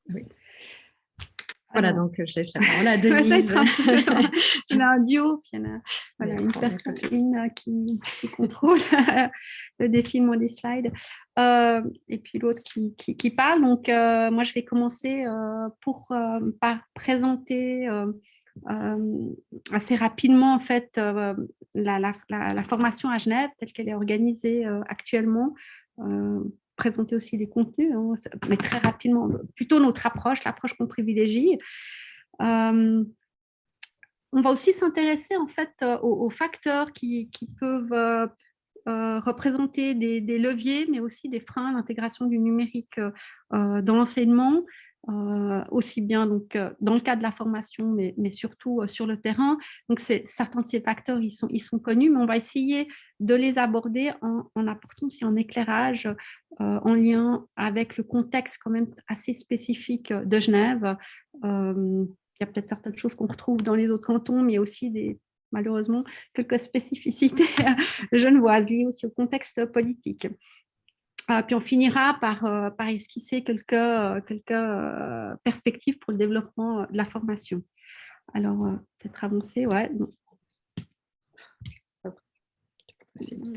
Oui. Voilà, donc je laisse la parole à Denise. Il y a un duo, puis il y en a voilà, une personne qui contrôle le défilement des slides, et puis l'autre qui parle. Donc, moi, je vais commencer par présenter assez rapidement, en fait, la formation à Genève, telle qu'elle est organisée actuellement. Présenter aussi les contenus, hein, mais très rapidement, plutôt notre approche, l'approche qu'on privilégie. On va aussi s'intéresser en fait aux facteurs qui peuvent représenter des leviers, mais aussi des freins à l'intégration du numérique dans l'enseignement, aussi bien donc, dans le cadre de la formation, mais surtout sur le terrain. Donc, certains de ces facteurs, ils sont connus, mais on va essayer de les aborder en apportant aussi un éclairage en lien avec le contexte quand même assez spécifique de Genève. Il y a peut-être certaines choses qu'on retrouve dans les autres cantons, mais il y a aussi malheureusement quelques spécificités genevoises liées aussi au contexte politique. Puis on finira par esquisser quelques perspectives pour le développement de la formation. Alors, peut-être avancer, ouais.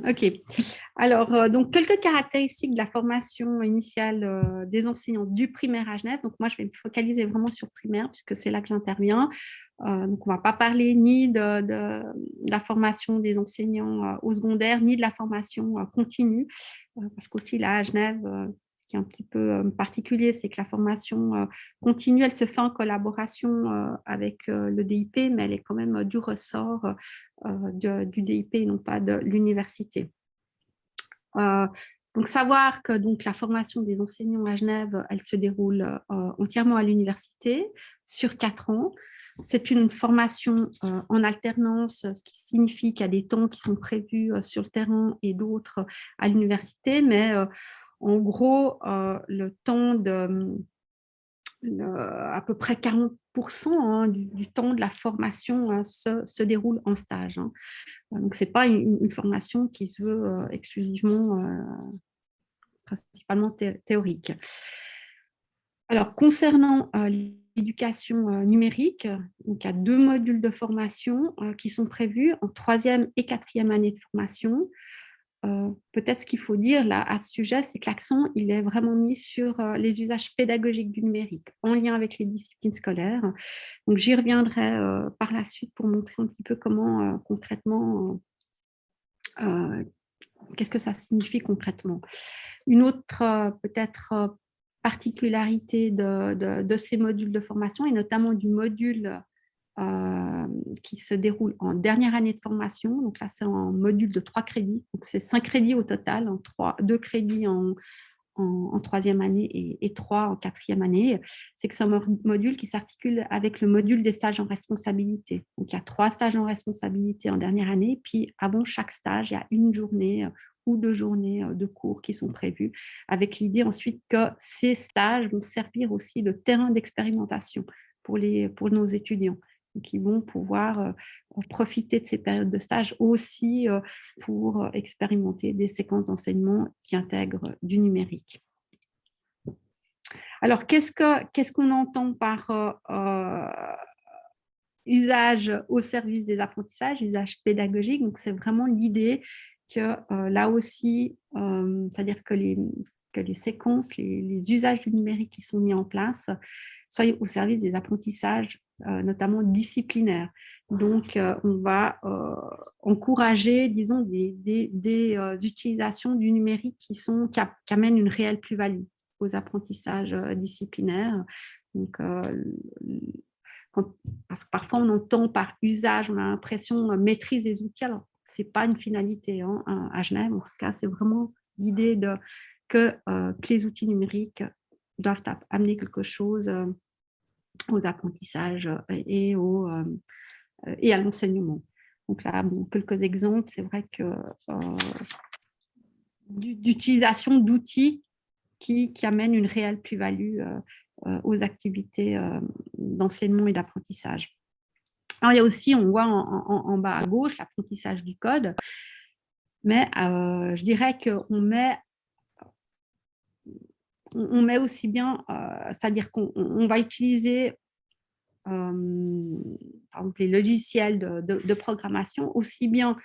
Ok. Alors, donc, quelques caractéristiques de la formation initiale des enseignants du primaire à Genève. Donc, moi, je vais me focaliser vraiment sur le primaire, puisque c'est là que j'interviens. Donc, on ne va pas parler ni de la formation des enseignants au secondaire, ni de la formation continue, parce qu'aussi, là, à Genève, ce qui est un petit peu particulier, c'est que la formation continue, elle se fait en collaboration avec le DIP, mais elle est quand même du ressort du DIP et non pas de l'université. Donc, savoir que donc, la formation des enseignants à Genève, elle se déroule entièrement à l'université sur 4 ans. C'est une formation en alternance, ce qui signifie qu'il y a des temps qui sont prévus sur le terrain et d'autres à l'université, mais en gros, le temps à peu près 40% du temps de la formation se déroule en stage. Donc, ce n'est pas une formation qui se veut exclusivement, principalement théorique. Alors, concernant l'éducation numérique, donc, il y a 2 modules de formation qui sont prévus en 3e et 4e année de formation. Peut-être ce qu'il faut dire là à ce sujet, c'est que l'accent il est vraiment mis sur les usages pédagogiques du numérique en lien avec les disciplines scolaires. Donc, j'y reviendrai par la suite pour montrer un petit peu comment concrètement, qu'est-ce que ça signifie concrètement. Une autre peut-être particularité de ces modules de formation, et notamment du module qui se déroule en dernière année de formation. Donc là, c'est en module de 3 crédits. Donc, c'est 5 crédits au total, 2 crédits en 3e année et 3 en 4e année. C'est que c'est un module qui s'articule avec le module des stages en responsabilité. Donc, il y a 3 stages en responsabilité en dernière année. Puis, avant chaque stage, il y a une journée ou 2 journées de cours qui sont prévues, avec l'idée ensuite que ces stages vont servir aussi de terrain d'expérimentation pour nos étudiants. Donc, ils vont pouvoir profiter de ces périodes de stage aussi pour expérimenter des séquences d'enseignement qui intègrent du numérique. Alors, qu'est-ce qu'on entend par usage au service des apprentissages, usage pédagogique? Donc, c'est vraiment l'idée que là aussi, c'est-à-dire que les séquences, les usages du numérique qui sont mis en place soient au service des apprentissages, notamment disciplinaires. Donc, on va encourager, disons, des utilisations du numérique qui amènent une réelle plus-value aux apprentissages disciplinaires. Donc, parce que parfois, on entend par usage, on a l'impression maîtrise des outils. Alors, ce n'est pas une finalité à Genève. En tout cas, c'est vraiment l'idée que les outils numériques doivent amener quelque chose aux apprentissages et à l'enseignement. Donc là, quelques exemples, c'est vrai que d'utilisation d'outils qui amènent une réelle plus-value aux activités d'enseignement et d'apprentissage. Alors, il y a aussi, on voit en bas à gauche, l'apprentissage du code, mais je dirais qu'on met on met aussi bien, c'est-à-dire qu'on va utiliser par exemple les logiciels de programmation aussi bien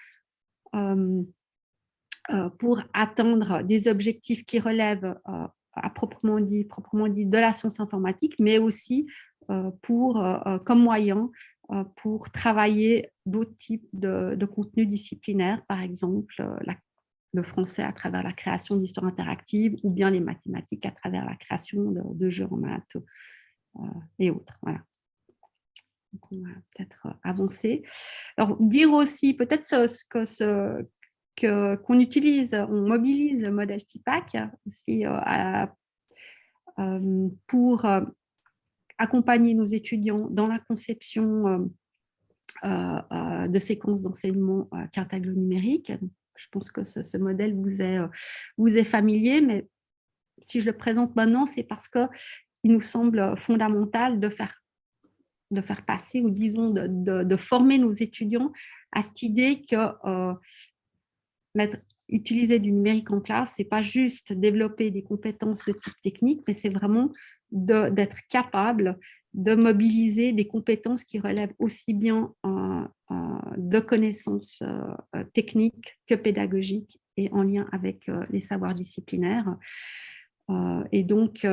pour atteindre des objectifs qui relèvent à proprement dit de la science informatique, mais aussi comme moyen pour travailler d'autres types de contenus disciplinaires, par exemple le français à travers la création d'histoires interactives ou bien les mathématiques à travers la création de jeux en maths et autres. Voilà. Donc, on va peut-être avancer. Alors, dire aussi peut-être qu'on utilise, on mobilise le modèle TIPAC aussi pour accompagner nos étudiants dans la conception de séquences d'enseignement cartaglo-numérique. Je pense que ce modèle vous est familier, mais si je le présente maintenant, c'est parce qu'il nous semble fondamental de faire passer, ou disons de former nos étudiants à cette idée que utiliser du numérique en classe, ce n'est pas juste développer des compétences de type technique, mais c'est vraiment d'être capable de mobiliser des compétences qui relèvent aussi bien de connaissances techniques que pédagogiques et en lien avec les savoirs disciplinaires. Et donc,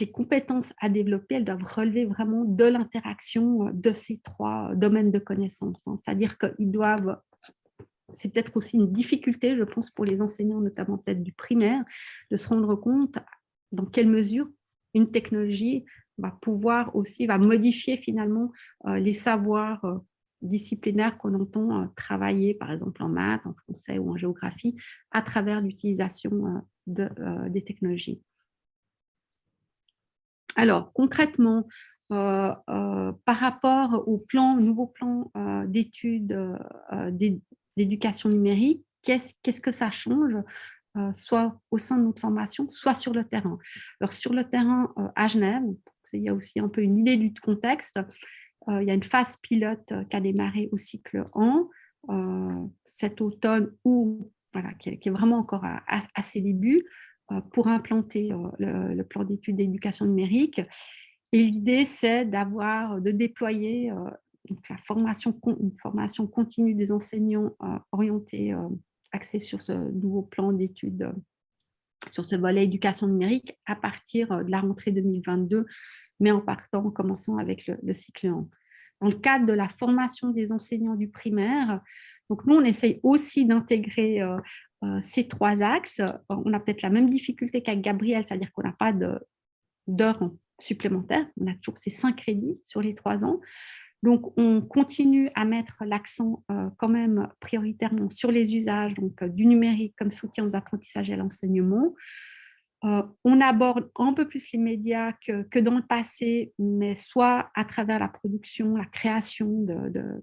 les compétences à développer, elles doivent relever vraiment de l'interaction de ces trois domaines de connaissances. C'est-à-dire qu'ils doivent, c'est peut-être aussi une difficulté, je pense, pour les enseignants, notamment peut-être du primaire, de se rendre compte dans quelle mesure une technologie va modifier finalement les savoirs disciplinaires qu'on entend travailler, par exemple en maths, en français ou en géographie, à travers l'utilisation des technologies. Alors, concrètement, par rapport au nouveau plan d'études d'éducation numérique, qu'est-ce que ça change, soit au sein de notre formation, soit sur le terrain. Alors, sur le terrain à Genève, il y a aussi un peu une idée du contexte. Il y a une phase pilote qui a démarré au cycle 1 cet automne, qui est vraiment encore à ses débuts, pour implanter le plan d'études d'éducation numérique. Et l'idée, c'est de déployer donc une formation continue des enseignants orientés, axés sur ce nouveau plan d'études, sur ce volet éducation numérique à partir de la rentrée 2022, mais en commençant avec le cycle 1. Dans le cadre de la formation des enseignants du primaire, donc nous, on essaye aussi d'intégrer ces trois axes. On a peut-être la même difficulté qu'avec Gabriel, c'est-à-dire qu'on n'a pas d'heures supplémentaires. On a toujours ces 5 crédits sur les 3 ans. Donc, on continue à mettre l'accent quand même prioritairement sur les usages du numérique comme soutien aux apprentissages et à l'enseignement. On aborde un peu plus les médias que dans le passé, mais soit à travers la production, la création de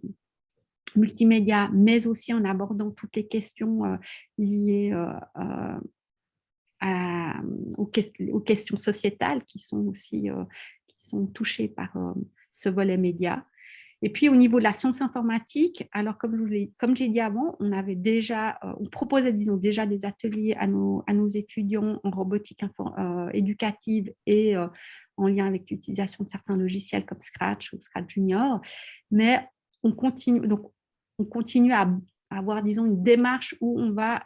multimédia, mais aussi en abordant toutes les questions liées aux questions sociétales qui sont aussi touchées par ce volet média. Et puis, au niveau de la science informatique, alors comme j'ai dit avant, on proposait déjà des ateliers à nos étudiants en robotique éducative et en lien avec l'utilisation de certains logiciels comme Scratch ou Scratch Junior. Mais on continue à avoir, disons, une démarche où on va,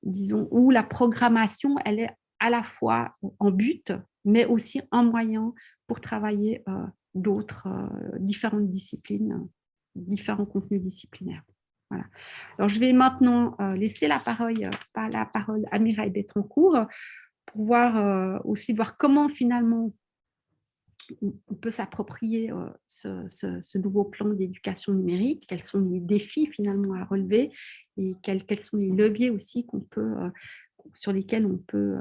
où la programmation, elle est à la fois en but, mais aussi un moyen pour travailler d'autres différentes disciplines, différents contenus disciplinaires. Voilà. Alors, je vais maintenant laisser la parole à Mireille Bettencourt pour voir comment finalement on peut s'approprier ce nouveau plan d'éducation numérique, quels sont les défis finalement à relever et quels sont les leviers aussi sur lesquels on peut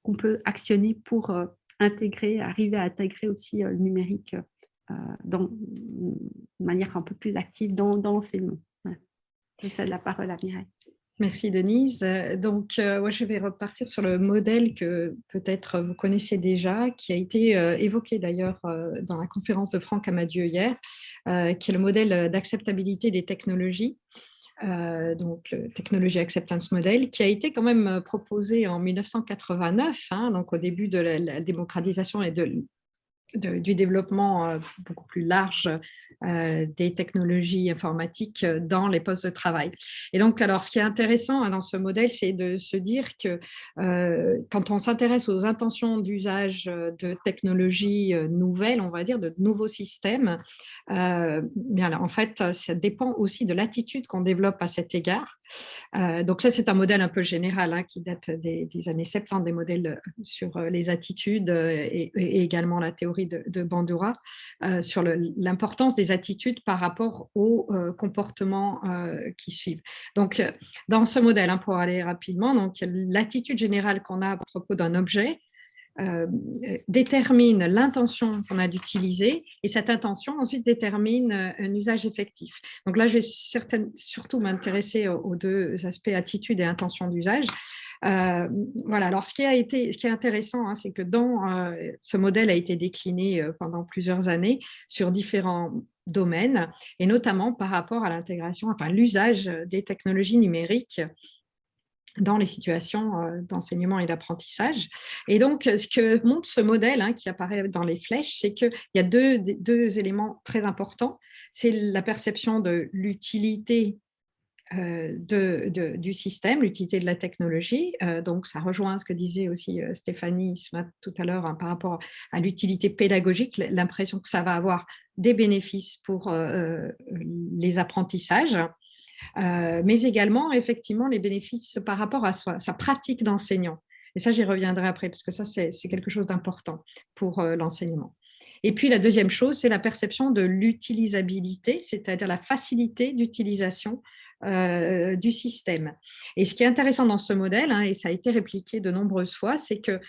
qu'on peut actionner pour arriver à intégrer aussi le numérique de manière un peu plus active dans l'enseignement. Ouais. Je cède la parole à Mireille. Merci Denise. Donc, je vais repartir sur le modèle que peut-être vous connaissez déjà, qui a été évoqué d'ailleurs dans la conférence de Franck Amadieu hier, qui est le modèle d'acceptabilité des technologies. donc le Technology Acceptance Model, qui a été quand même proposé en 1989, hein, donc au début de la démocratisation et du développement beaucoup plus large des technologies informatiques dans les postes de travail. Et donc, alors, ce qui est intéressant dans ce modèle, c'est de se dire que quand on s'intéresse aux intentions d'usage de technologies nouvelles, on va dire, de nouveaux systèmes, bien, en fait, ça dépend aussi de l'attitude qu'on développe à cet égard. Donc ça, c'est un modèle un peu général hein, qui date des années 70, des modèles sur les attitudes et également la théorie de Bandura sur l'importance des attitudes par rapport aux comportements qui suivent. Donc, dans ce modèle, hein, pour aller rapidement, donc l'attitude générale qu'on a à propos d'un objet détermine l'intention qu'on a d'utiliser et cette intention ensuite détermine un usage effectif. Donc là, je vais surtout m'intéresser aux deux aspects attitude et intention d'usage. Voilà, alors ce qui est intéressant, hein, c'est que ce modèle a été décliné pendant plusieurs années sur différents domaines et notamment par rapport à l'intégration, enfin l'usage des technologies numériques dans les situations d'enseignement et d'apprentissage. Et donc, ce que montre ce modèle hein, qui apparaît dans les flèches, c'est qu'il y a deux éléments très importants. C'est la perception de l'utilité du système, l'utilité de la technologie. Donc, ça rejoint ce que disait aussi Stéphanie tout à l'heure hein, par rapport à l'utilité pédagogique, l'impression que ça va avoir des bénéfices pour les apprentissages. Mais également, effectivement, les bénéfices par rapport à sa pratique d'enseignant. Et ça, j'y reviendrai après, parce que ça, c'est quelque chose d'important pour l'enseignement. Et puis, la deuxième chose, c'est la perception de l'utilisabilité, c'est-à-dire la facilité d'utilisation du système. Et ce qui est intéressant dans ce modèle, hein, et ça a été répliqué de nombreuses fois, c'est que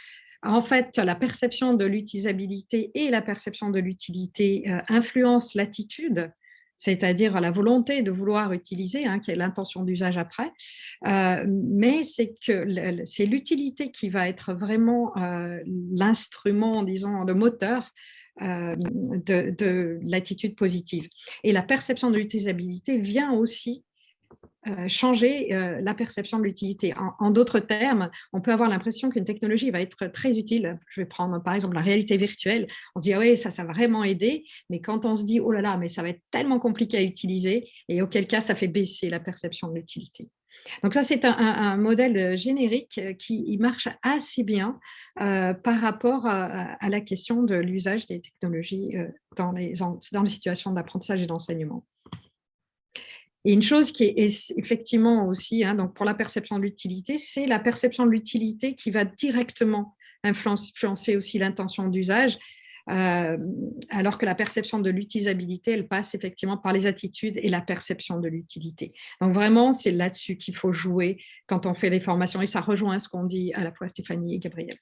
en fait, la perception de l'utilisabilité et la perception de l'utilité influencent l'attitude, c'est-à-dire la volonté de vouloir utiliser, hein, qui est l'intention d'usage après, mais c'est l'utilité qui va être vraiment l'instrument, disons, le moteur de l'attitude positive. Et la perception de l'utilisabilité vient aussi changer la perception de l'utilité. En d'autres termes, on peut avoir l'impression qu'une technologie va être très utile. Je vais prendre par exemple la réalité virtuelle. On se dit, ah oui, ça va vraiment aider. Mais quand on se dit, oh là là, mais ça va être tellement compliqué à utiliser, et auquel cas, ça fait baisser la perception de l'utilité. Donc ça, c'est un modèle générique qui marche assez bien par rapport à la question de l'usage des technologies dans les situations d'apprentissage et d'enseignement. Et une chose qui est effectivement aussi, hein, donc pour la perception de l'utilité, c'est la perception de l'utilité qui va directement influencer aussi l'intention d'usage, alors que la perception de l'utilisabilité, elle passe effectivement par les attitudes et la perception de l'utilité. Donc vraiment, c'est là-dessus qu'il faut jouer quand on fait les formations, et ça rejoint ce qu'ont dit à la fois Stéphanie et Gabriel.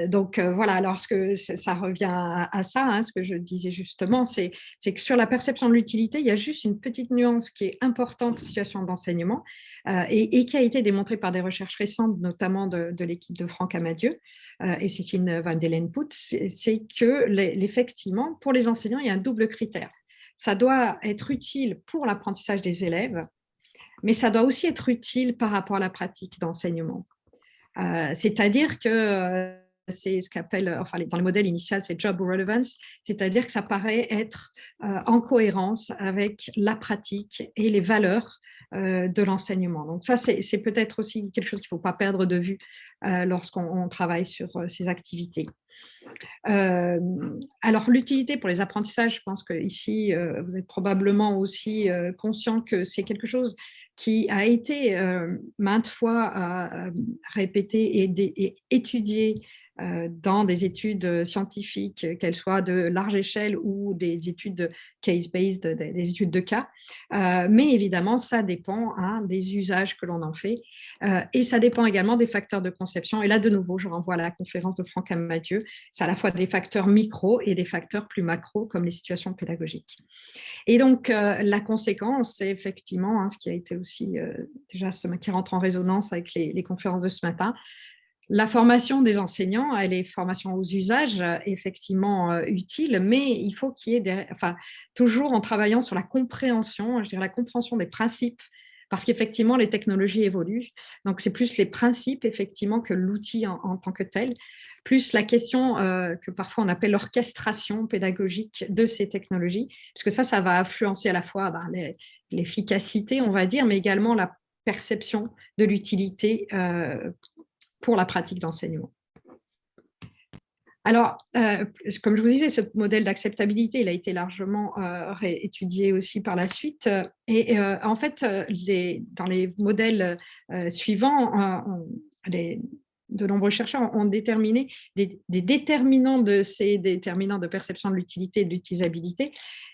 Donc voilà, alors ça revient à ça, hein, ce que je disais justement, c'est que sur la perception de l'utilité, il y a juste une petite nuance qui est importante en situation d'enseignement et qui a été démontrée par des recherches récentes, notamment de l'équipe de Franck Amadieu et Cécile Van Delenpoot, c'est que effectivement, pour les enseignants, il y a un double critère. Ça doit être utile pour l'apprentissage des élèves, mais ça doit aussi être utile par rapport à la pratique d'enseignement. C'est-à-dire que c'est ce qu'appelle, enfin, dans le modèle initial, c'est job relevance, c'est-à-dire que ça paraît être en cohérence avec la pratique et les valeurs de l'enseignement. Donc ça, c'est peut-être aussi quelque chose qu'il ne faut pas perdre de vue lorsqu'on travaille sur ces activités. Alors, l'utilité pour les apprentissages, je pense qu'ici, vous êtes probablement aussi conscient que c'est quelque chose qui a été maintes fois répété et étudié dans des études scientifiques, qu'elles soient de large échelle ou des études case-based, des études de cas. Mais évidemment, ça dépend hein, des usages que l'on en fait. Et ça dépend également des facteurs de conception. Et là, de nouveau, je renvoie à la conférence de Franck Amadieu. C'est à la fois des facteurs micro et des facteurs plus macro, comme les situations pédagogiques. Et donc, la conséquence, c'est effectivement hein, ce qui a été aussi déjà qui rentre en résonance avec les conférences de ce matin, La formation des enseignants, elle est formation aux usages, effectivement utile, mais il faut qu'il y ait toujours en travaillant sur la compréhension, je dirais la compréhension des principes, parce qu'effectivement, les technologies évoluent. Donc, c'est plus les principes, effectivement, que l'outil en tant que tel, plus la question que parfois on appelle l'orchestration pédagogique de ces technologies, parce que ça va influencer à la fois l'efficacité, on va dire, mais également la perception de l'utilité pour la pratique d'enseignement. Alors, comme je vous disais, ce modèle d'acceptabilité, il a été largement étudié aussi par la suite. Et en fait, dans les modèles suivants, de nombreux chercheurs ont déterminé des déterminants de ces déterminants de perception de l'utilité et de l'utilisabilité.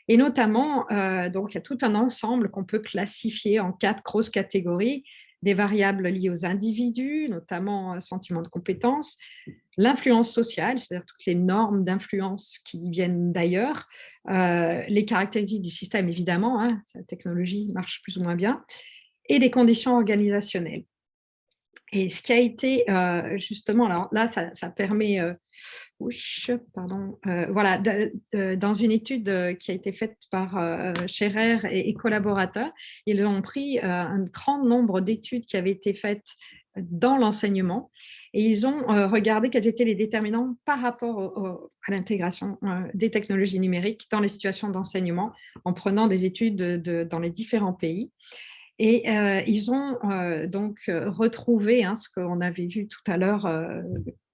Et notamment, donc, il y a tout un ensemble qu'on peut classifier en 4 grosses catégories: des variables liées aux individus, notamment sentiment de compétence, l'influence sociale, c'est-à-dire toutes les normes d'influence qui viennent d'ailleurs, les caractéristiques du système, évidemment, hein, la technologie marche plus ou moins bien, et des conditions organisationnelles. Et ce qui a été justement, alors là, ça permet, voilà, dans une étude qui a été faite par Scherer et collaborateurs, ils ont pris un grand nombre d'études qui avaient été faites dans l'enseignement et ils ont regardé quels étaient les déterminants par rapport à l'intégration des technologies numériques dans les situations d'enseignement en prenant des études dans les différents pays. Et ils ont donc retrouvé ce qu'on avait vu tout à l'heure,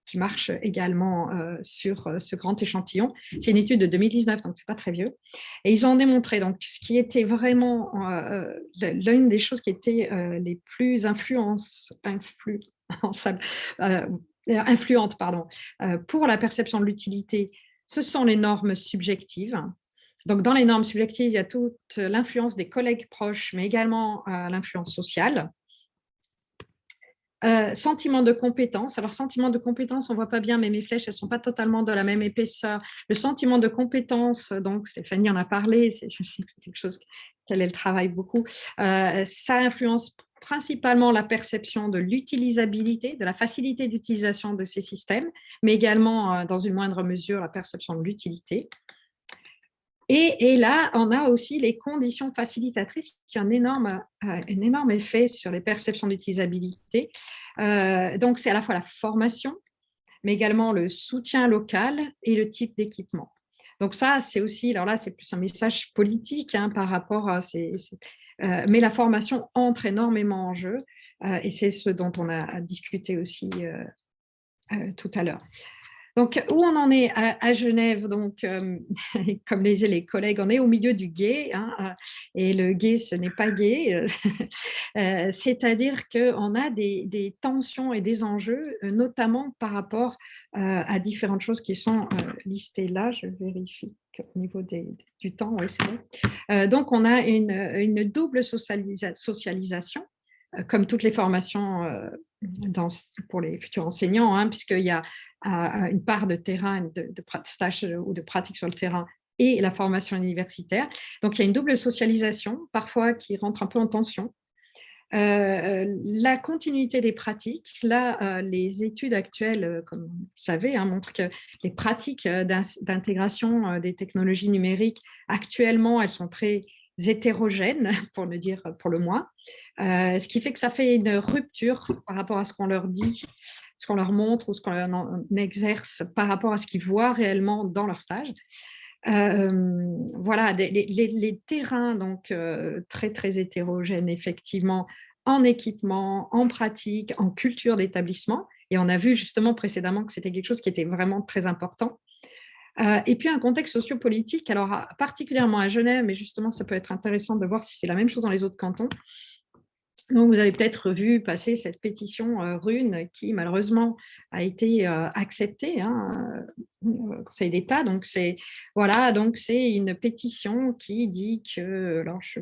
qui marche également sur ce grand échantillon. C'est une étude de 2019, donc ce n'est pas très vieux. Et ils ont démontré donc, ce qui était vraiment l'une des choses qui étaient les plus influentes pour la perception de l'utilité, ce sont les normes subjectives. Donc, dans les normes subjectives, il y a toute l'influence des collègues proches, mais également l'influence sociale. Sentiment de compétence. Alors, sentiment de compétence, on ne voit pas bien, mais mes flèches, elles ne sont pas totalement de la même épaisseur. Le sentiment de compétence, donc Stéphanie en a parlé, c'est quelque chose qu'elle travaille beaucoup. Ça influence principalement la perception de l'utilisabilité, de la facilité d'utilisation de ces systèmes, mais également, dans une moindre mesure, la perception de l'utilité. Et là, on a aussi les conditions facilitatrices qui ont un énorme effet sur les perceptions d'utilisabilité. Donc, c'est à la fois la formation, mais également le soutien local et le type d'équipement. Donc ça, c'est aussi, alors là, c'est plus un message politique par rapport à mais la formation entre énormément en jeu et c'est ce dont on a discuté aussi tout à l'heure. Donc, où on en est à Genève, donc, comme le disaient les collègues, on est au milieu du gué, et le gué, ce n'est pas gai, c'est-à-dire qu'on a des tensions et des enjeux, notamment par rapport à différentes choses qui sont listées là. Je vérifie qu'au niveau du temps, oui, c'est bon. Donc, on a une double socialisation, comme toutes les formations pour les futurs enseignants, puisqu'il y a une part de terrain, de stage ou de pratique sur le terrain et la formation universitaire. Donc, il y a une double socialisation, parfois qui rentre un peu en tension. La continuité des pratiques, là, les études actuelles, comme vous savez, montrent que les pratiques d'intégration des technologies numériques, actuellement, elles sont très hétérogènes, pour le moins, ce qui fait que ça fait une rupture par rapport à ce qu'on leur dit, ce qu'on leur montre ou ce qu'on exerce par rapport à ce qu'ils voient réellement dans leur stage. Voilà, les terrains donc très très hétérogènes effectivement, en équipement, en pratique, en culture d'établissement, et on a vu justement précédemment que c'était quelque chose qui était vraiment très important. Et puis un contexte sociopolitique, alors particulièrement à Genève, mais justement ça peut être intéressant de voir si c'est la même chose dans les autres cantons. Donc, vous avez peut-être vu passer cette pétition RUNE qui, malheureusement, a été acceptée au Conseil d'État. Donc, c'est une pétition qui dit que, alors je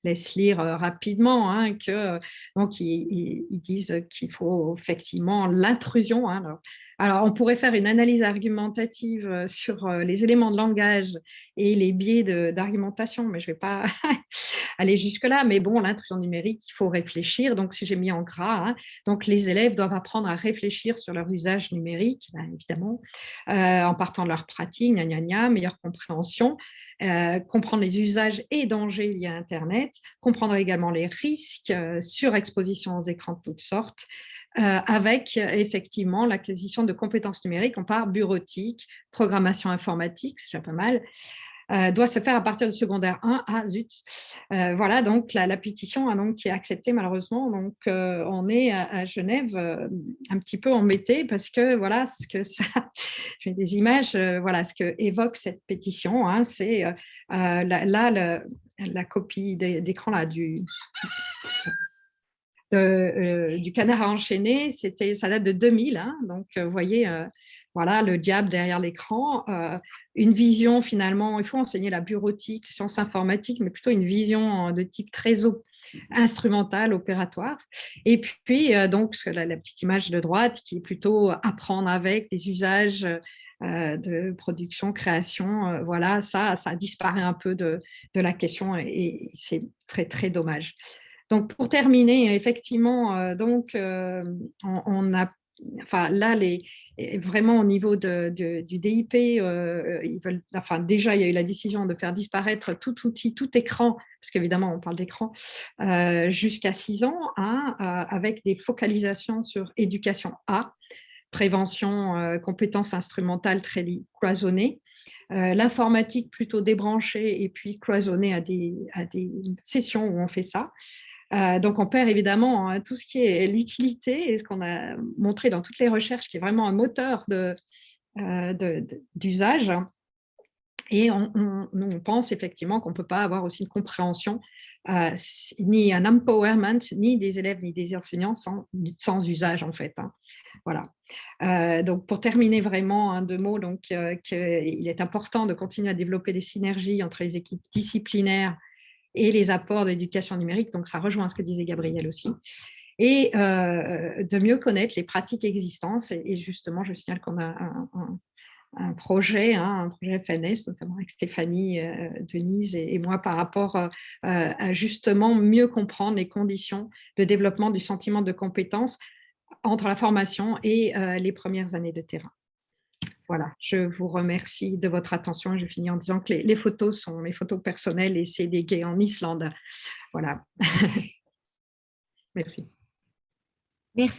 laisse lire rapidement, donc ils disent qu'il faut effectivement l'intrusion. Alors, on pourrait faire une analyse argumentative sur les éléments de langage et les biais d'argumentation, mais je ne vais pas aller jusque-là. Mais bon, l'instruction numérique, il faut réfléchir. Donc, si j'ai mis en gras, hein, donc les élèves doivent apprendre à réfléchir sur leur usage numérique, bien évidemment, en partant de leur pratique, gna, gna, gna, meilleure compréhension, comprendre les usages et dangers liés à Internet, comprendre également les risques, surexposition aux écrans de toutes sortes, avec effectivement l'acquisition de compétences numériques, on part bureautique, programmation informatique, c'est déjà pas mal, doit se faire à partir de secondaire 1. Ah zut. Voilà, donc la pétition a donc qui est acceptée malheureusement. Donc on est à Genève un petit peu embêté parce que voilà ce que ça, j'ai des images, voilà ce que évoque cette pétition, hein, c'est là la copie d'écran là du canard à enchaîner, ça date de 2000, hein, donc vous voyez, voilà, le diable derrière l'écran, une vision finalement, il faut enseigner la bureautique, les sciences informatiques, mais plutôt une vision de type très instrumentale, opératoire. Et puis, donc, la petite image de droite qui est plutôt apprendre avec des usages de production, création, voilà, ça disparaît un peu de la question et c'est très, très dommage. Donc, pour terminer, effectivement, on a, enfin, là, vraiment au niveau du DIP, déjà, il y a eu la décision de faire disparaître tout outil, tout écran, parce qu'évidemment, on parle d'écran, jusqu'à 6 ans, hein, avec des focalisations sur éducation A, prévention, compétences instrumentales très cloisonnées, l'informatique plutôt débranchée et puis cloisonnée à des sessions où on fait ça. Donc, on perd évidemment hein, tout ce qui est l'utilité et ce qu'on a montré dans toutes les recherches, qui est vraiment un moteur d'usage. Et on pense effectivement qu'on ne peut pas avoir aussi une compréhension, ni un empowerment, ni des élèves, ni des enseignants sans usage, en fait. Hein. Voilà. Donc, pour terminer vraiment, hein, 2 mots, donc, il est important de continuer à développer des synergies entre les équipes disciplinaires et les apports de l'éducation numérique. Donc, ça rejoint ce que disait Gabriel aussi. Et de mieux connaître les pratiques existantes. Et justement, je signale qu'on a un projet FNS, notamment avec Stéphanie, Denise et moi, par rapport à justement mieux comprendre les conditions de développement du sentiment de compétence entre la formation et les premières années de terrain. Voilà, je vous remercie de votre attention. Je finis en disant que les photos sont mes photos personnelles et c'est des gays en Islande. Voilà. Merci.